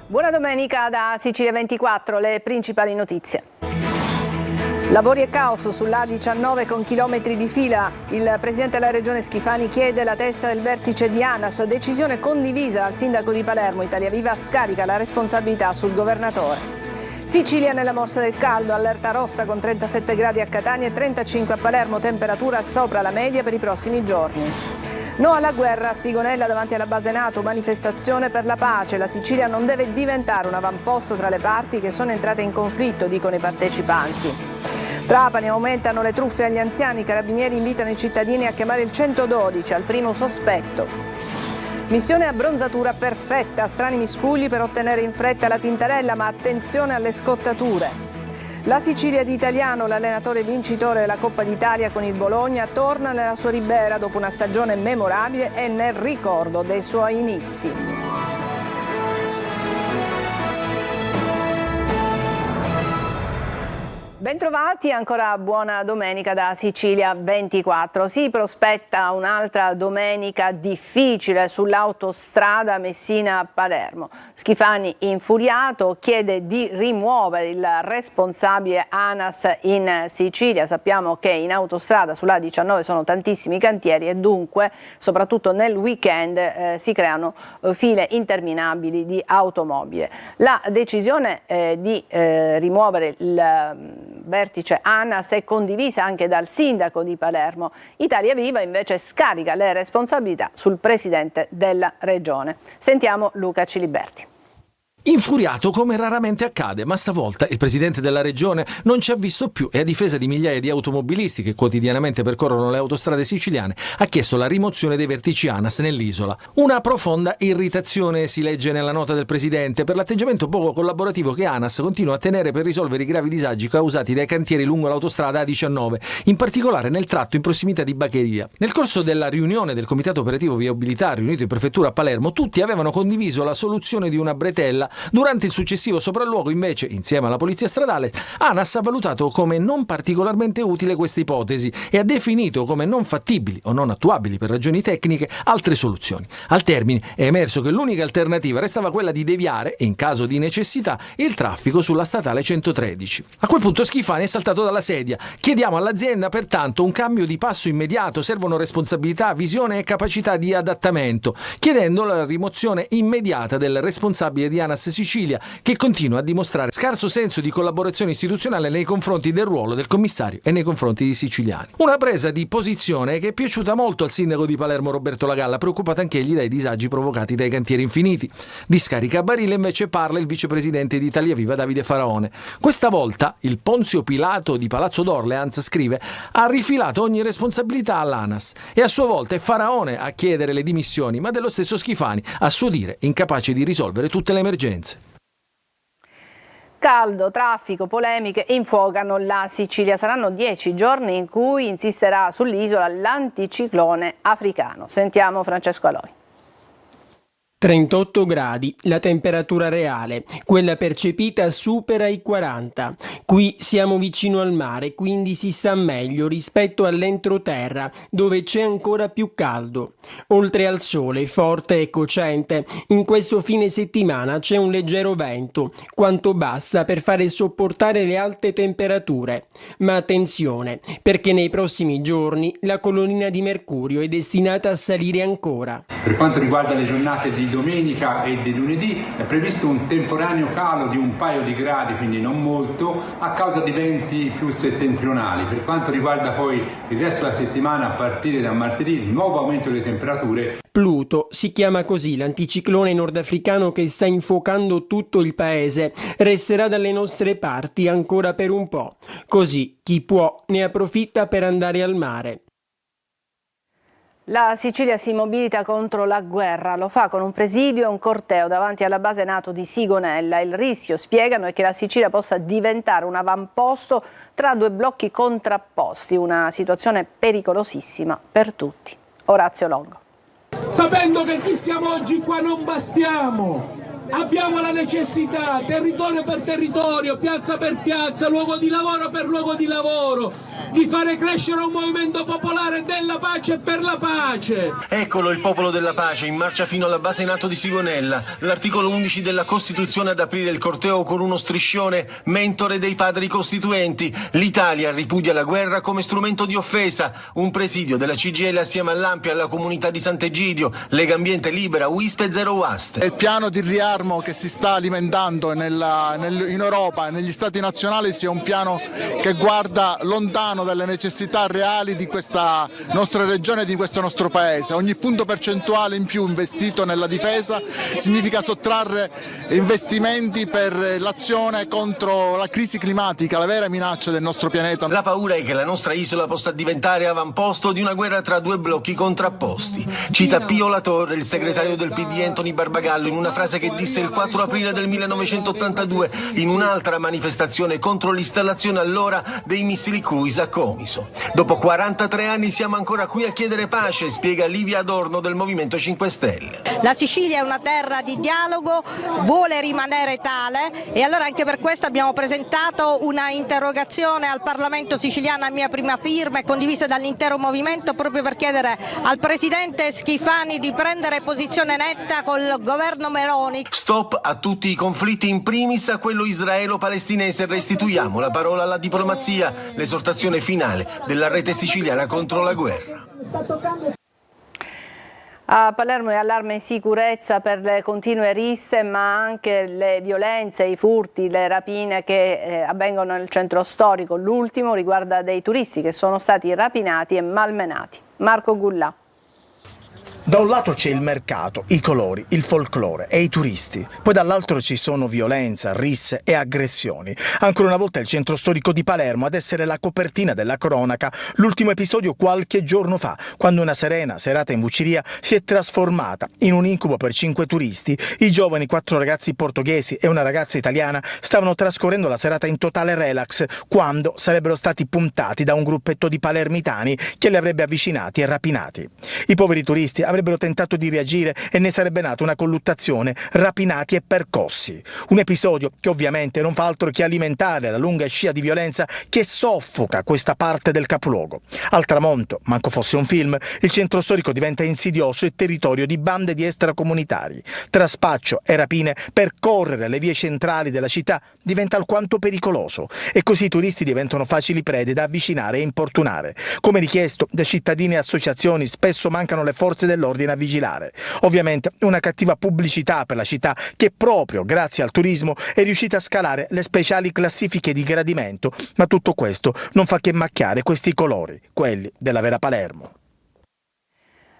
Buona domenica da Sicilia 24, le principali notizie. Lavori e caos sull'A19 con chilometri di fila. Il presidente della regione Schifani chiede la testa del vertice di ANAS. Decisione condivisa dal sindaco di Palermo. Italia Viva scarica la responsabilità sul governatore. Sicilia nella morsa del caldo, allerta rossa con 37 gradi a Catania e 35 a Palermo, temperatura sopra la media per i prossimi giorni. No alla guerra a Sigonella davanti alla base NATO, manifestazione per la pace. La Sicilia non deve diventare un avamposto tra le parti che sono entrate in conflitto, dicono i partecipanti. Trapani, aumentano le truffe agli anziani, i carabinieri invitano i cittadini a chiamare il 112 al primo sospetto. Missione abbronzatura perfetta, strani miscugli per ottenere in fretta la tintarella, ma attenzione alle scottature. La Sicilia di Italiano, l'allenatore vincitore della Coppa d'Italia con il Bologna, torna nella sua Ribera dopo una stagione memorabile e nel ricordo dei suoi inizi. Bentrovati, ancora buona domenica da Sicilia 24. Si prospetta un'altra domenica difficile sull'autostrada Messina-Palermo. Schifani, infuriato, chiede di rimuovere il responsabile ANAS in Sicilia. Sappiamo che in autostrada sulla A19 sono tantissimi cantieri e dunque, soprattutto nel weekend, si creano file interminabili di automobili. La decisione di rimuovere il vertice ANAS è condivisa anche dal sindaco di Palermo. Italia Viva invece scarica le responsabilità sul presidente della regione. Sentiamo Luca Ciliberti. Infuriato come raramente accade, ma stavolta il presidente della regione non ci ha visto più e a difesa di migliaia di automobilisti che quotidianamente percorrono le autostrade siciliane ha chiesto la rimozione dei vertici ANAS nell'isola. Una profonda irritazione si legge nella nota del presidente per l'atteggiamento poco collaborativo che ANAS continua a tenere per risolvere i gravi disagi causati dai cantieri lungo l'autostrada A19, in particolare nel tratto in prossimità di Baccheria. Nel corso della riunione del Comitato Operativo Viabilità riunito in prefettura a Palermo, tutti avevano condiviso la soluzione di una bretella. Durante il successivo sopralluogo, invece, insieme alla polizia stradale, ANAS ha valutato come non particolarmente utile questa ipotesi e ha definito come non fattibili o non attuabili per ragioni tecniche altre soluzioni. Al termine è emerso che l'unica alternativa restava quella di deviare, in caso di necessità, il traffico sulla statale 113. A quel punto Schifani è saltato dalla sedia. Chiediamo all'azienda pertanto un cambio di passo immediato, servono responsabilità, visione e capacità di adattamento, chiedendo la rimozione immediata del responsabile di ANAS Sicilia, che continua a dimostrare scarso senso di collaborazione istituzionale nei confronti del ruolo del commissario e nei confronti dei siciliani. Una presa di posizione che è piaciuta molto al sindaco di Palermo Roberto Lagalla, preoccupato anch'egli dai disagi provocati dai cantieri infiniti. Di scarica a barile invece parla il vicepresidente di Italia Viva Davide Faraone. Questa volta il Ponzio Pilato di Palazzo d'Orleans, scrive, ha rifilato ogni responsabilità all'ANAS e a sua volta è Faraone a chiedere le dimissioni, ma dello stesso Schifani, a suo dire incapace di risolvere tutte le emergenze. Caldo, traffico, polemiche infuocano la Sicilia. Saranno 10 giorni in cui insisterà sull'isola l'anticiclone africano. Sentiamo Francesco Aloi. 38 gradi, la temperatura reale, quella percepita supera i 40. Qui siamo vicino al mare, quindi si sta meglio rispetto all'entroterra, dove c'è ancora più caldo. Oltre al sole, forte e cocente, in questo fine settimana c'è un leggero vento, quanto basta per fare sopportare le alte temperature. Ma attenzione, perché nei prossimi giorni la colonnina di mercurio è destinata a salire ancora. Per quanto riguarda le giornate di domenica e di lunedì è previsto un temporaneo calo di un paio di gradi, quindi non molto, a causa di venti più settentrionali. Per quanto riguarda poi il resto della settimana, a partire da martedì, nuovo aumento delle temperature. Pluto, si chiama così l'anticiclone nordafricano che sta infuocando tutto il paese, resterà dalle nostre parti ancora per un po'. Così chi può ne approfitta per andare al mare. La Sicilia si mobilita contro la guerra, lo fa con un presidio e un corteo davanti alla base NATO di Sigonella. Il rischio, spiegano, è che la Sicilia possa diventare un avamposto tra due blocchi contrapposti, una situazione pericolosissima per tutti. Orazio Longo. Sapendo che chi siamo oggi qua non bastiamo, abbiamo la necessità, territorio per territorio, piazza per piazza, luogo di lavoro per luogo di lavoro, di fare crescere un movimento popolare della pace e per la pace. Eccolo il popolo della pace in marcia fino alla base NATO di Sigonella. L'articolo 11 della Costituzione ad aprire il corteo con uno striscione: mentore dei padri costituenti. L'Italia ripudia la guerra come strumento di offesa. Un presidio della CGIL assieme all'Ampia, alla comunità di Sant'Egidio, Lega Ambiente Libera, WISP e Zero Waste. Il piano di riarmo che si sta alimentando in Europa e negli stati nazionali sia un piano che guarda lontano dalle necessità reali di questa nostra regione e di questo nostro paese. Ogni punto percentuale in più investito nella difesa significa sottrarre investimenti per l'azione contro la crisi climatica, la vera minaccia del nostro pianeta. La paura è che la nostra isola possa diventare avamposto di una guerra tra due blocchi contrapposti. Cita Pio La Torre, il segretario del PD Anthony Barbagallo, in una frase che disse il 4 aprile del 1982 in un'altra manifestazione contro l'installazione allora dei missili cruise a Comiso. Dopo 43 anni siamo ancora qui a chiedere pace, spiega Livia Adorno del Movimento 5 Stelle. La Sicilia è una terra di dialogo, vuole rimanere tale e allora anche per questo abbiamo presentato una interrogazione al Parlamento siciliano a mia prima firma e condivisa dall'intero movimento, proprio per chiedere al Presidente Schifani di prendere posizione netta col governo Meloni. Stop a tutti i conflitti, in primis a quello israelo-palestinese. Restituiamo la parola alla diplomazia, l'esortazione finale della rete siciliana contro la guerra. A Palermo è allarme in sicurezza per le continue risse, ma anche le violenze, i furti, le rapine che avvengono nel centro storico. L'ultimo riguarda dei turisti che sono stati rapinati e malmenati. Marco Gullà. Da un lato c'è il mercato, i colori, il folklore e i turisti, poi dall'altro ci sono violenza, risse e aggressioni. Ancora una volta il centro storico di Palermo ad essere la copertina della cronaca, l'ultimo episodio qualche giorno fa, quando una serena serata in Vucciria si è trasformata in un incubo per 5 turisti. I giovani, 4 ragazzi portoghesi e una ragazza italiana, stavano trascorrendo la serata in totale relax quando sarebbero stati puntati da un gruppetto di palermitani che li avrebbe avvicinati e rapinati. I poveri turisti avrebbero tentato di reagire e ne sarebbe nata una colluttazione, rapinati e percossi. Un episodio che ovviamente non fa altro che alimentare la lunga scia di violenza che soffoca questa parte del capoluogo. Al tramonto, manco fosse un film, il centro storico diventa insidioso e territorio di bande di extracomunitari. Tra spaccio e rapine, percorrere le vie centrali della città diventa alquanto pericoloso e così i turisti diventano facili prede da avvicinare e importunare. Come richiesto da cittadini e associazioni, spesso mancano le forze dell'ordine a vigilare. Ovviamente una cattiva pubblicità per la città che proprio grazie al turismo è riuscita a scalare le speciali classifiche di gradimento, ma tutto questo non fa che macchiare questi colori, quelli della vera Palermo.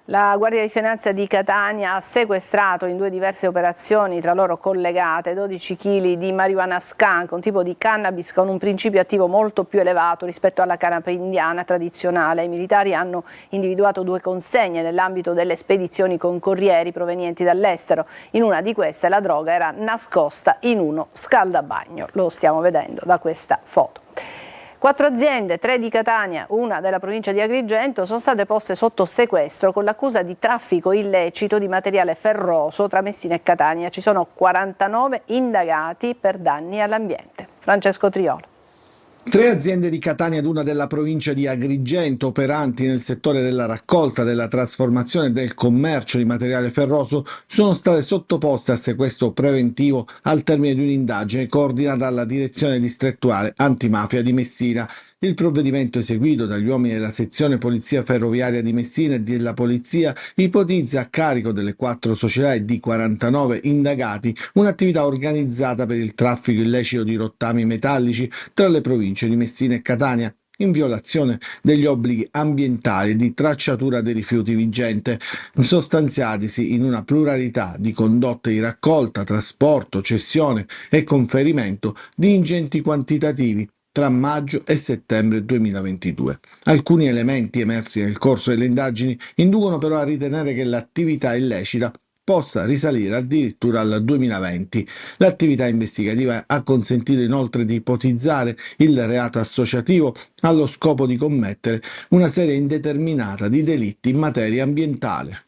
La Guardia di Finanza di Catania ha sequestrato in 2 diverse operazioni tra loro collegate 12 kg di marijuana skunk, un tipo di cannabis con un principio attivo molto più elevato rispetto alla canapa indiana tradizionale. I militari hanno individuato 2 consegne nell'ambito delle spedizioni con corrieri provenienti dall'estero. In una di queste la droga era nascosta in uno scaldabagno. Lo stiamo vedendo da questa foto. 4 aziende, 3 di Catania, una della provincia di Agrigento, sono state poste sotto sequestro con l'accusa di traffico illecito di materiale ferroso tra Messina e Catania. Ci sono 49 indagati per danni all'ambiente. Francesco Triolo. 3 aziende di Catania ed una della provincia di Agrigento, operanti nel settore della raccolta, della trasformazione e del commercio di materiale ferroso, sono state sottoposte a sequestro preventivo al termine di un'indagine coordinata dalla Direzione Distrettuale Antimafia di Messina. Il provvedimento eseguito dagli uomini della sezione Polizia Ferroviaria di Messina e della Polizia ipotizza a carico delle 4 società e di 49 indagati un'attività organizzata per il traffico illecito di rottami metallici tra le province di Messina e Catania, in violazione degli obblighi ambientali di tracciatura dei rifiuti vigente, sostanziatisi in una pluralità di condotte di raccolta, trasporto, cessione e conferimento di ingenti quantitativi tra maggio e settembre 2022. Alcuni elementi emersi nel corso delle indagini inducono però a ritenere che l'attività illecita possa risalire addirittura al 2020. L'attività investigativa ha consentito inoltre di ipotizzare il reato associativo allo scopo di commettere una serie indeterminata di delitti in materia ambientale.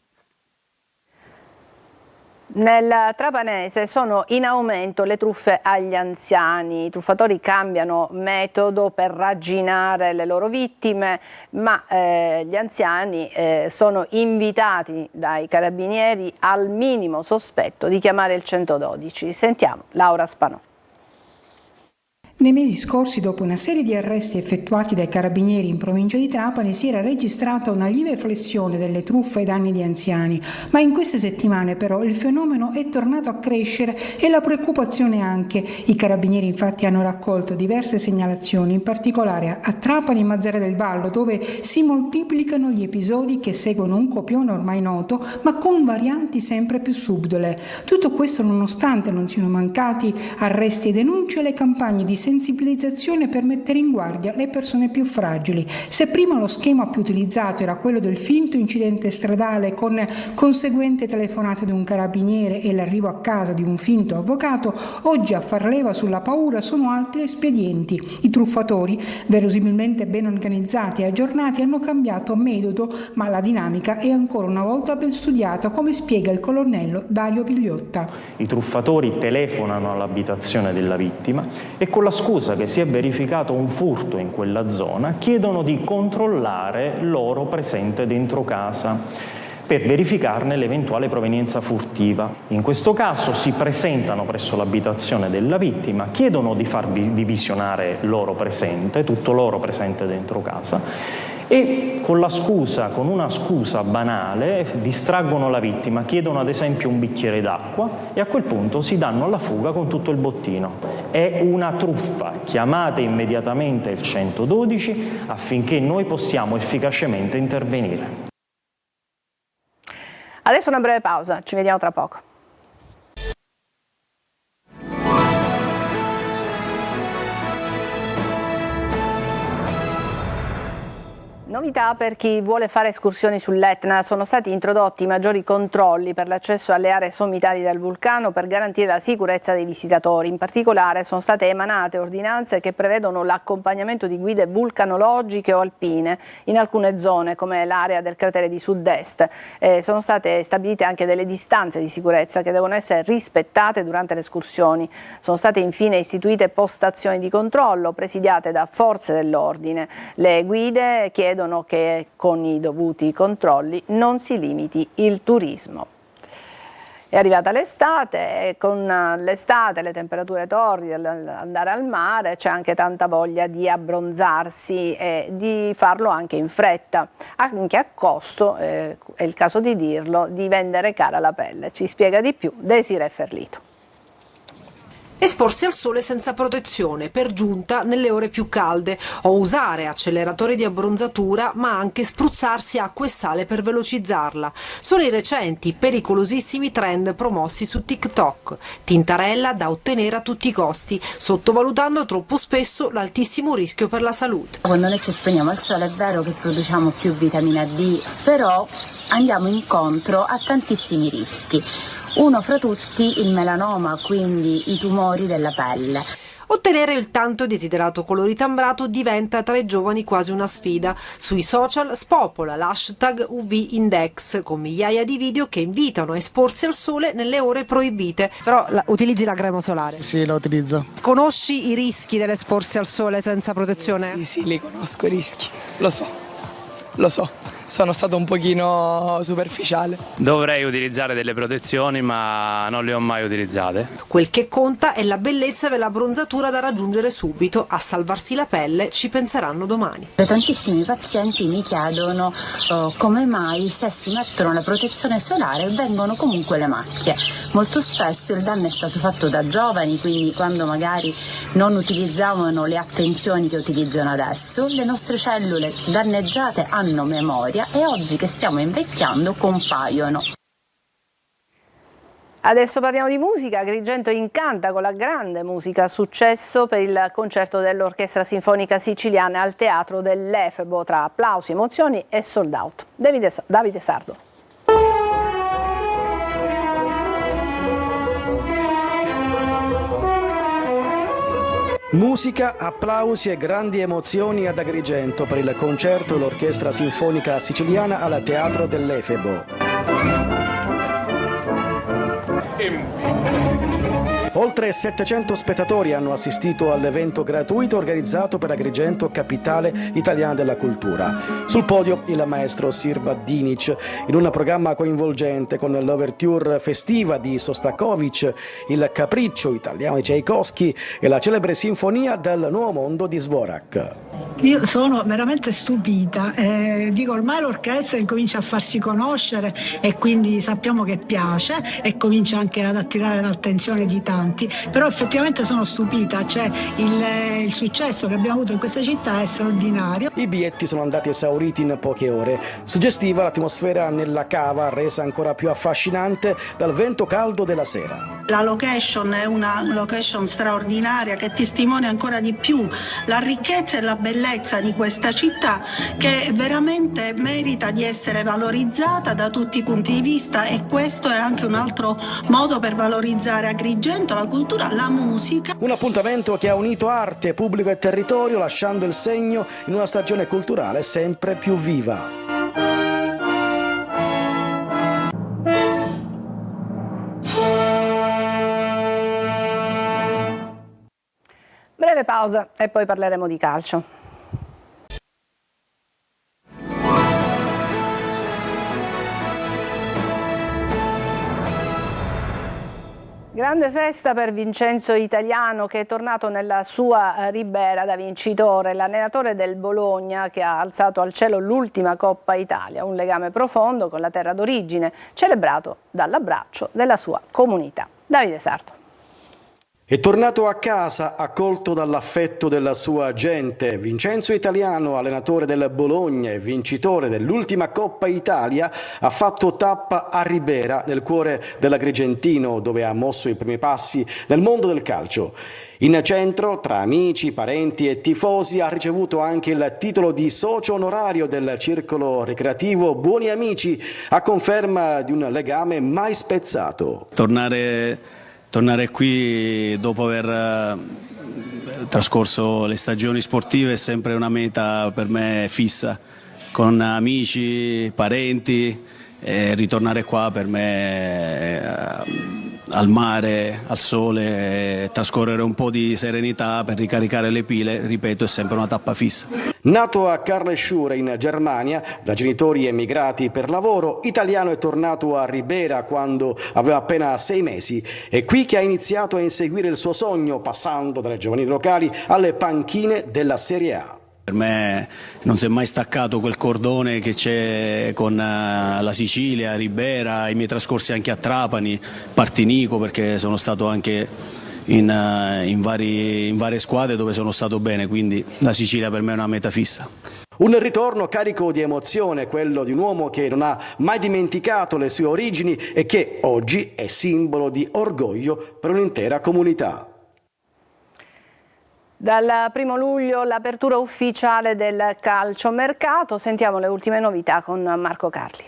Nel Trapanese sono in aumento le truffe agli anziani. I truffatori cambiano metodo per raginare le loro vittime, ma gli anziani sono invitati dai carabinieri al minimo sospetto di chiamare il 112. Sentiamo Laura Spanò. Nei mesi scorsi, dopo una serie di arresti effettuati dai carabinieri in provincia di Trapani, si era registrata una lieve flessione delle truffe ai danni di anziani, ma in queste settimane però il fenomeno è tornato a crescere e la preoccupazione anche. I carabinieri infatti hanno raccolto diverse segnalazioni, in particolare a Trapani e Mazara del Vallo, dove si moltiplicano gli episodi che seguono un copione ormai noto, ma con varianti sempre più subdole. Tutto questo nonostante non siano mancati arresti e denunce e le campagne di sensibilizzazione per mettere in guardia le persone più fragili. Se prima lo schema più utilizzato era quello del finto incidente stradale con conseguente telefonata di un carabiniere e l'arrivo a casa di un finto avvocato, oggi a far leva sulla paura sono altri espedienti. I truffatori, verosimilmente ben organizzati e aggiornati, hanno cambiato metodo, ma la dinamica è ancora una volta ben studiata, come spiega il colonnello Dario Pigliotta. I truffatori telefonano all'abitazione della vittima e con la scusa che si è verificato un furto in quella zona chiedono di controllare l'oro presente dentro casa per verificarne l'eventuale provenienza furtiva. In questo caso si presentano presso l'abitazione della vittima, chiedono di far divisionare l'oro presente, tutto l'oro presente dentro casa, e con una scusa banale distraggono la vittima, chiedono ad esempio un bicchiere d'acqua e a quel punto si danno alla fuga con tutto il bottino. È una truffa, chiamate immediatamente il 112 affinché noi possiamo efficacemente intervenire. Adesso una breve pausa, ci vediamo tra poco. Novità per chi vuole fare escursioni sull'Etna: sono stati introdotti maggiori controlli per l'accesso alle aree sommitali del vulcano per garantire la sicurezza dei visitatori. In particolare sono state emanate ordinanze che prevedono l'accompagnamento di guide vulcanologiche o alpine in alcune zone come l'area del cratere di sud-est. Sono state stabilite anche delle distanze di sicurezza che devono essere rispettate durante le escursioni. Sono state infine istituite postazioni di controllo presidiate da forze dell'ordine. Le guide chiedono che con i dovuti controlli non si limiti il turismo. È arrivata l'estate e con l'estate le temperature torride, andare al mare, c'è anche tanta voglia di abbronzarsi e di farlo anche in fretta, anche a costo, è il caso di dirlo, di vendere cara la pelle. Ci spiega di più Desiree Ferlito. Esporsi al sole senza protezione, per giunta nelle ore più calde, o usare acceleratori di abbronzatura, ma anche spruzzarsi acqua e sale per velocizzarla. Sono i recenti, pericolosissimi trend promossi su TikTok. Tintarella da ottenere a tutti i costi, sottovalutando troppo spesso l'altissimo rischio per la salute. Quando noi ci esponiamo al sole è vero che produciamo più vitamina D, però andiamo incontro a tantissimi rischi. Uno fra tutti il melanoma, quindi i tumori della pelle. Ottenere il tanto desiderato colore tambrato diventa tra i giovani quasi una sfida. Sui social spopola l'hashtag UV-Index, con migliaia di video che invitano a esporsi al sole nelle ore proibite. Però utilizzi la crema solare? Sì, la utilizzo. Conosci i rischi dell'esporsi al sole senza protezione? Sì, li conosco i rischi, lo so. Sono stato un pochino superficiale. Dovrei utilizzare delle protezioni, ma non le ho mai utilizzate. Quel che conta è la bellezza dell'abbronzatura da raggiungere subito. A salvarsi la pelle ci penseranno domani. Tantissimi pazienti mi chiedono come mai se si mettono la protezione solare vengono comunque le macchie. Molto spesso il danno è stato fatto da giovani, quindi quando magari non utilizzavano le attenzioni che utilizzano adesso, le nostre cellule danneggiate hanno memoria e oggi che stiamo invecchiando compaiono. Adesso parliamo di musica. Agrigento incanta con la grande musica a successo per il concerto dell'Orchestra Sinfonica Siciliana al Teatro dell'Efebo, tra applausi, emozioni e sold out. Davide Sardo. Musica, applausi e grandi emozioni ad Agrigento per il concerto dell'Orchestra Sinfonica Siciliana al Teatro dell'Efebo. Oltre 700 spettatori hanno assistito all'evento gratuito organizzato per Agrigento, capitale italiana della cultura. Sul podio il maestro Sirba Dinic, in un programma coinvolgente con l'ouverture festiva di Sostakovic, il capriccio italiano di Tchaikovsky e la celebre sinfonia del Nuovo Mondo di Dvorak. Io sono veramente stupita, dico ormai l'orchestra incomincia a farsi conoscere e quindi sappiamo che piace e comincia anche ad attirare l'attenzione di tanti, però effettivamente sono stupita, cioè il successo che abbiamo avuto in questa città è straordinario. I biglietti sono andati esauriti in poche ore, suggestiva l'atmosfera nella cava resa ancora più affascinante dal vento caldo della sera. La location è una location straordinaria che testimonia ancora di più la ricchezza e la bellezza di questa città, che veramente merita di essere valorizzata da tutti i punti di vista, e questo è anche un altro modo per valorizzare Agrigento, la cultura, la musica. Un appuntamento che ha unito arte, pubblico e territorio, lasciando il segno in una stagione culturale sempre più viva. Breve pausa e poi parleremo di calcio. Grande festa per Vincenzo Italiano, che è tornato nella sua Ribera da vincitore, l'allenatore del Bologna che ha alzato al cielo l'ultima Coppa Italia, un legame profondo con la terra d'origine, celebrato dall'abbraccio della sua comunità. Davide Sarto. È tornato a casa accolto dall'affetto della sua gente. Vincenzo Italiano, allenatore del Bologna e vincitore dell'ultima Coppa Italia, ha fatto tappa a Ribera, nel cuore dell'Agrigentino, dove ha mosso i primi passi nel mondo del calcio. In centro, tra amici, parenti e tifosi, ha ricevuto anche il titolo di socio onorario del circolo ricreativo Buoni Amici, a conferma di un legame mai spezzato. Tornare qui dopo aver trascorso le stagioni sportive è sempre una meta per me fissa, con amici, parenti, e ritornare qua per me al mare, al sole, trascorrere un po' di serenità per ricaricare le pile, ripeto, è sempre una tappa fissa. Nato a Karlsruhe in Germania, da genitori emigrati per lavoro, Italiano è tornato a Ribera quando aveva appena 6 mesi. È qui che ha iniziato a inseguire il suo sogno, passando dalle giovanili locali alle panchine della Serie A. Per me non si è mai staccato quel cordone che c'è con la Sicilia, Ribera, i miei trascorsi anche a Trapani, Partinico, perché sono stato anche in varie squadre dove sono stato bene, quindi la Sicilia per me è una meta fissa. Un ritorno carico di emozione, quello di un uomo che non ha mai dimenticato le sue origini e che oggi è simbolo di orgoglio per un'intera comunità. Dal 1 luglio l'apertura ufficiale del calciomercato, sentiamo le ultime novità con Marco Carli.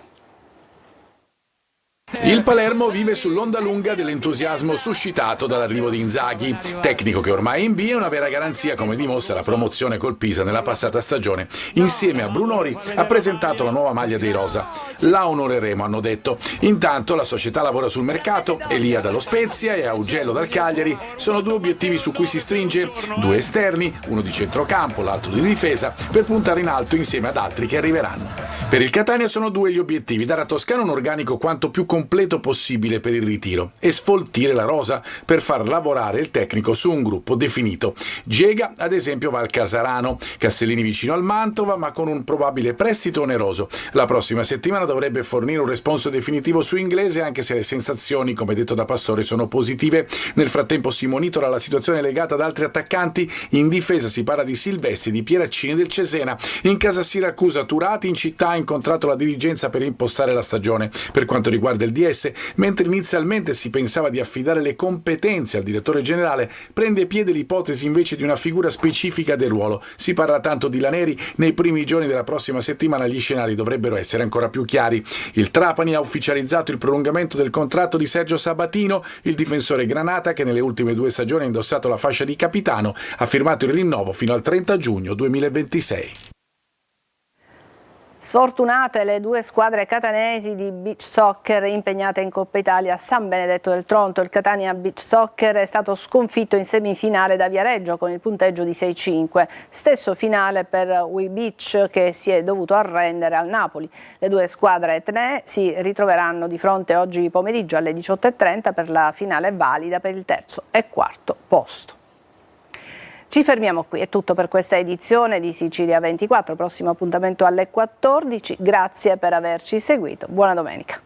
Il Palermo vive sull'onda lunga dell'entusiasmo suscitato dall'arrivo di Inzaghi, tecnico che ormai è in B è una vera garanzia, come dimostra la promozione col Pisa nella passata stagione. Insieme a Brunori ha presentato la nuova maglia dei rosa. La onoreremo, hanno detto. Intanto la società lavora sul mercato, Elia dallo Spezia e Augello dal Cagliari sono 2 obiettivi su cui si stringe, 2 esterni, uno di centrocampo, l'altro di difesa, per puntare in alto insieme ad altri che arriveranno. Per il Catania sono 2 gli obiettivi: dare a Toscano un organico quanto più completo possibile per il ritiro e sfoltire la rosa per far lavorare il tecnico su un gruppo definito. Gega, ad esempio, va al Casarano, Castellini vicino al Mantova, ma con un probabile prestito oneroso. La prossima settimana dovrebbe fornire un responso definitivo su Inglese, anche se le sensazioni, come detto da Pastore, sono positive. Nel frattempo si monitora la situazione legata ad altri attaccanti. In difesa si parla di Silvestri, di Pieraccini, del Cesena. In casa Siracusa, Turati in città ha incontrato la dirigenza per impostare la stagione. Per quanto riguarda il DS, mentre inizialmente si pensava di affidare le competenze al direttore generale, prende piede l'ipotesi invece di una figura specifica del ruolo. Si parla tanto di Laneri, nei primi giorni della prossima settimana gli scenari dovrebbero essere ancora più chiari. Il Trapani ha ufficializzato il prolungamento del contratto di Sergio Sabatino, il difensore granata che nelle ultime 2 stagioni ha indossato la fascia di capitano, ha firmato il rinnovo fino al 30 giugno 2026. Sfortunate le due squadre catanesi di beach soccer impegnate in Coppa Italia a San Benedetto del Tronto. Il Catania Beach Soccer è stato sconfitto in semifinale da Viareggio con il punteggio di 6-5. Stesso finale per We Beach, che si è dovuto arrendere al Napoli. Le due squadre etnee si ritroveranno di fronte oggi pomeriggio alle 18:30 per la finale valida per il terzo e quarto posto. Ci fermiamo qui, è tutto per questa edizione di Sicilia 24, prossimo appuntamento alle 14, grazie per averci seguito, buona domenica.